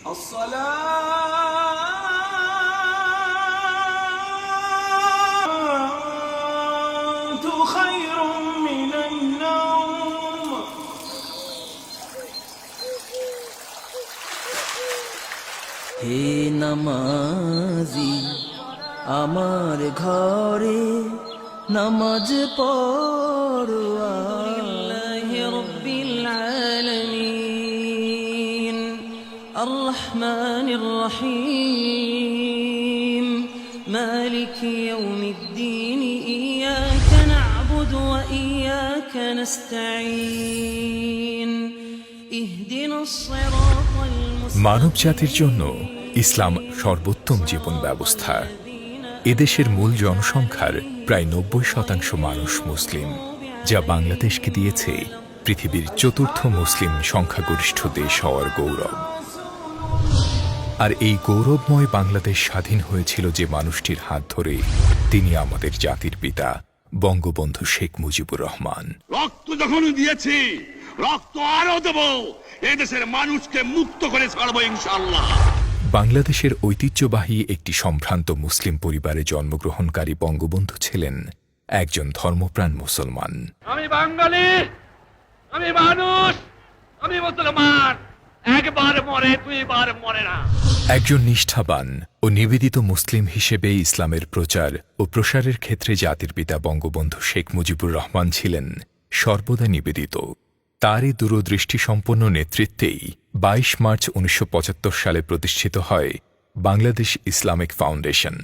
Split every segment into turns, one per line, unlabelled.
হে নামাজি আমার ঘরে নামাজ পড়ো লিল্লাহি রাব্বিল আলামিন আর রহমানির রহিম মালিকি ইয়াউমিদ্দিন ইয়াকা না'বুদু ওয়া ইয়াকা নাস্তাঈন ইহদিনাস সিরাতাল
মানব জাতির জন্য ইসলাম সর্বোত্তম জীবন ব্যবস্থা। এদেশের মূল জনসংখ্যার প্রায় ৯০% মানুষ মুসলিম, যা বাংলাদেশকে দিয়েছে পৃথিবীর চতুর্থ মুসলিম সংখ্যাগরিষ্ঠ দেশ হওয়ার গৌরব। আর এই গৌরবময় বাংলাদেশ স্বাধীন হয়েছিল যে মানুষটির হাত ধরে, তিনি আমাদের জাতির পিতা বঙ্গবন্ধু শেখ মুজিবুর রহমান।
রক্ত যখন দিয়েছি, রক্ত আরো দেব, এদেশের মানুষকে মুক্ত করে ছাড়বো ইনশাআল্লাহ।
বাংলাদেশের ঐতিহ্যবাহী একটি সম্ভ্রান্ত মুসলিম পরিবারে জন্মগ্রহণকারী বঙ্গবন্ধু ছিলেন একজন ধর্মপ্রাণ মুসলমান।
আমি বাঙালি, আমি মানুষ, আমি মুসলমান, একবার মরে দুইবার মরে না।
একজন নিষ্ঠাবান ও নিবেদিত মুসলিম হিসেবে ইসলামের প্রচার ও প্রসারের ক্ষেত্রে জাতির পিতা বঙ্গবন্ধু শেখ মুজিবুর রহমান ছিলেন সর্বদা নিবেদিত। তারই দূরদৃষ্টিসম্পন্ন নেতৃত্বেই ২২ মার্চ ১৯৭৫ সালে প্রতিষ্ঠিত হয় বাংলাদেশ ইসলামিক ফাউন্ডেশন।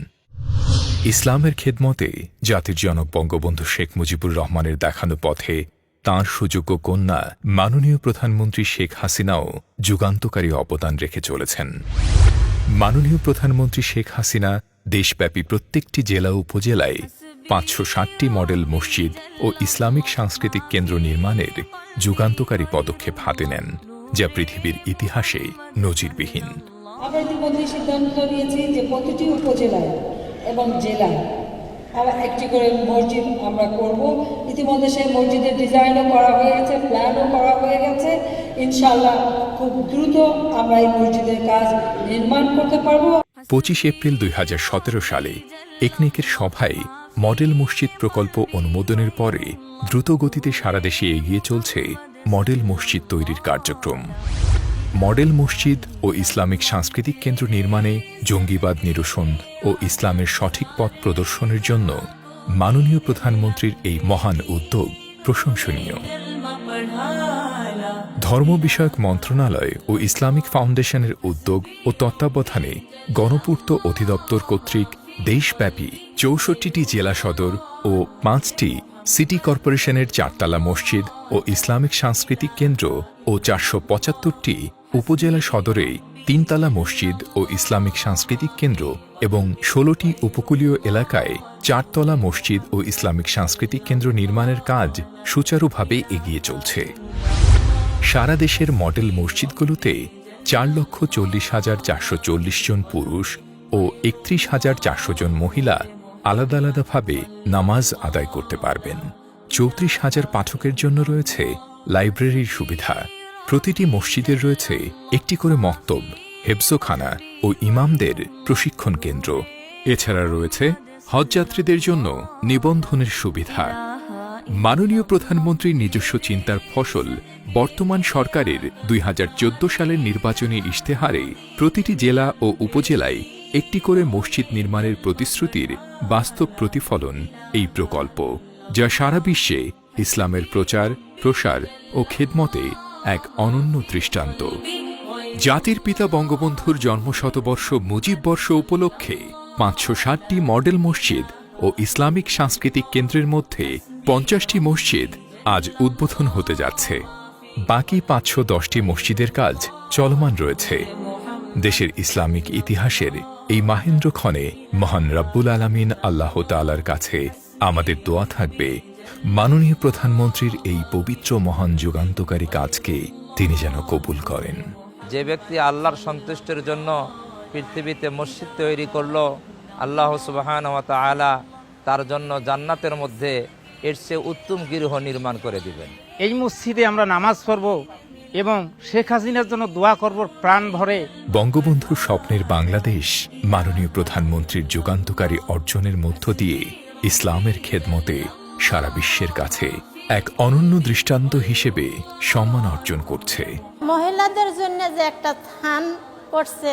ইসলামের খেদমতে জাতির জনক বঙ্গবন্ধু শেখ মুজিবুর রহমানের দেখানো পথে তাঁর সুযোগ্য কন্যা মাননীয় প্রধানমন্ত্রী শেখ হাসিনাও যুগান্তকারী অবদান রেখে চলেছেন। মাননীয় প্রধানমন্ত্রী শেখ হাসিনা দেশব্যাপী প্রত্যেকটি জেলা উপজেলায় ৫৬০টি মডেল মসজিদ ও ইসলামিক সাংস্কৃতিক কেন্দ্র নির্মাণের যুগান্তকারী পদক্ষেপ হাতে নেন, যা পৃথিবীর ইতিহাসে নজিরবিহীন।
আমরা ইতিমধ্যে সিদ্ধান্ত নিয়েছি যে প্রতিটি উপজেলায় এবং জেলায় আমরা একটি করে মসজিদ আমরা করব। ইতিমধ্যে সেই মসজিদের ডিজাইনও করা হয়ে গেছে, প্ল্যানও করা হয়ে গেছে। ইনশাআল্লাহ খুব দ্রুত আমরা এই মসজিদের কাজ নির্মাণ করতে পারব।
২৫ এপ্রিল ২০১৭ সালে একনেকের সভায় মডেল মসজিদ প্রকল্প অনুমোদনের পরে দ্রুত গতিতে সারা দেশে এগিয়ে চলছে মডেল মসজিদ তৈরির কার্যক্রম। মডেল মসজিদ ও ইসলামিক সাংস্কৃতিক কেন্দ্র নির্মাণে জঙ্গিবাদ নিরসন ও ইসলামের সঠিক পথ প্রদর্শনের জন্য মাননীয় প্রধানমন্ত্রীর এই মহান উদ্যোগ প্রশংসনীয়। ধর্ম বিষয়ক মন্ত্রণালয় ও ইসলামিক ফাউন্ডেশনের উদ্যোগ ও তত্ত্বাবধানে গণপূর্ত অধিদপ্তর কর্তৃক দেশব্যাপী ৬৪টি জেলা সদর ও ৫টি সিটি কর্পোরেশনের ৪তলা মসজিদ ও ইসলামিক সাংস্কৃতিক কেন্দ্র ও ৪৭৫টি উপজেলা সদরে ৩তলা মসজিদ ও ইসলামিক সাংস্কৃতিক কেন্দ্র এবং ১৬টি উপকূলীয় এলাকায় ৪তলা মসজিদ ও ইসলামিক সাংস্কৃতিক কেন্দ্র নির্মাণের কাজ সুচারুভাবে এগিয়ে চলছে। সারা দেশের মডেল মসজিদগুলোতে ৪,৪০,৪৪০ জন পুরুষ ও ৩১,৪০০ জন মহিলা আলাদা আলাদাভাবে নামাজ আদায় করতে পারবেন। ৩৪,০০০ পাঠকের জন্য রয়েছে লাইব্রেরির সুবিধা। প্রতিটি মসজিদের রয়েছে একটি করে মক্তব, হেফজোখানা ও ইমামদের প্রশিক্ষণ কেন্দ্র। এছাড়া রয়েছে হজযাত্রীদের জন্য নিবন্ধনের সুবিধা। মাননীয় প্রধানমন্ত্রীর নিজস্ব চিন্তার ফসল বর্তমান সরকারের ২০১৪ সালের নির্বাচনী ইশতেহারে প্রতিটি জেলা ও উপজেলায় একটি করে মসজিদ নির্মাণের প্রতিশ্রুতির বাস্তব প্রতিফলন এই প্রকল্প, যা সারা বিশ্বে ইসলামের প্রচার, প্রসার ও খেদমতে এক অনন্য দৃষ্টান্ত। জাতির পিতা বঙ্গবন্ধুর জন্মশতবর্ষ মুজিব বর্ষ উপলক্ষে ৫৬০টি মডেল মসজিদ ও ইসলামিক সাংস্কৃতিক কেন্দ্রের মধ্যে ৫০টি মসজিদ আজ উদ্বোধন হতে যাচ্ছে। বাকি ৫১০টি মসজিদের কাজ চলমান রয়েছে। দেশের ইসলামিক ইতিহাসের এই মাহেন্দ্রক্ষণে মহান রব্বুল আলামিন আল্লাহ তাআলার কাছে আমাদের দোয়া থাকবে, মাননীয় প্রধানমন্ত্রীর এই পবিত্র মহান যুগান্তকারী কাজকে তিনি যেন কবুল করেন।
যে ব্যক্তি আল্লাহর সন্তুষ্টির জন্য পৃথিবীতে মসজিদ তৈরি করল, আল্লাহ সুবহানাহু ওয়া তাআলা তার জন্য জান্নাতের মধ্যে এর চেয়ে উত্তম গৃহ নির্মাণ করে দিবেন।
এই মসজিদে আমরা নামাজ পড়ব, এবং শেখ হাসিনার জন্য দোয়া করব প্রাণ ভরে।
বঙ্গবন্ধুর স্বপ্নের বাংলাদেশ মাননীয় প্রধানমন্ত্রীর যুগান্তকারী অর্জনের মধ্য দিয়ে ইসলামের খেদমতে সারা বিশ্বের কাছে এক অনন্য দৃষ্টান্ত হিসেবে সম্মান অর্জন করছে।
মহিলাদের জন্য যে একটা স্থান করছে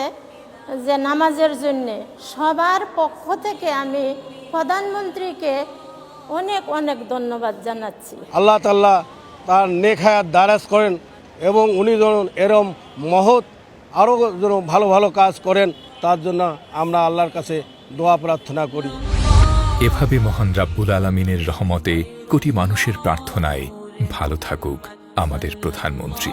যে নামাজের জন্য, সবার পক্ষ থেকে আমি প্রধানমন্ত্রীকে অনেক অনেক ধন্যবাদ জানাচ্ছি।
আল্লাহ তাআলা তার নেক হায়াত দারাজ করেন এবং উনি যেন এরম মহৎ আরও যেন ভালো ভালো কাজ করেন, তার জন্য আমরা আল্লাহর কাছে দোয়া প্রার্থনা করি।
এভাবে মহান রাব্বুল আলামিনের রহমতে কোটি মানুষের প্রার্থনায় ভালো থাকুক আমাদের প্রধানমন্ত্রী।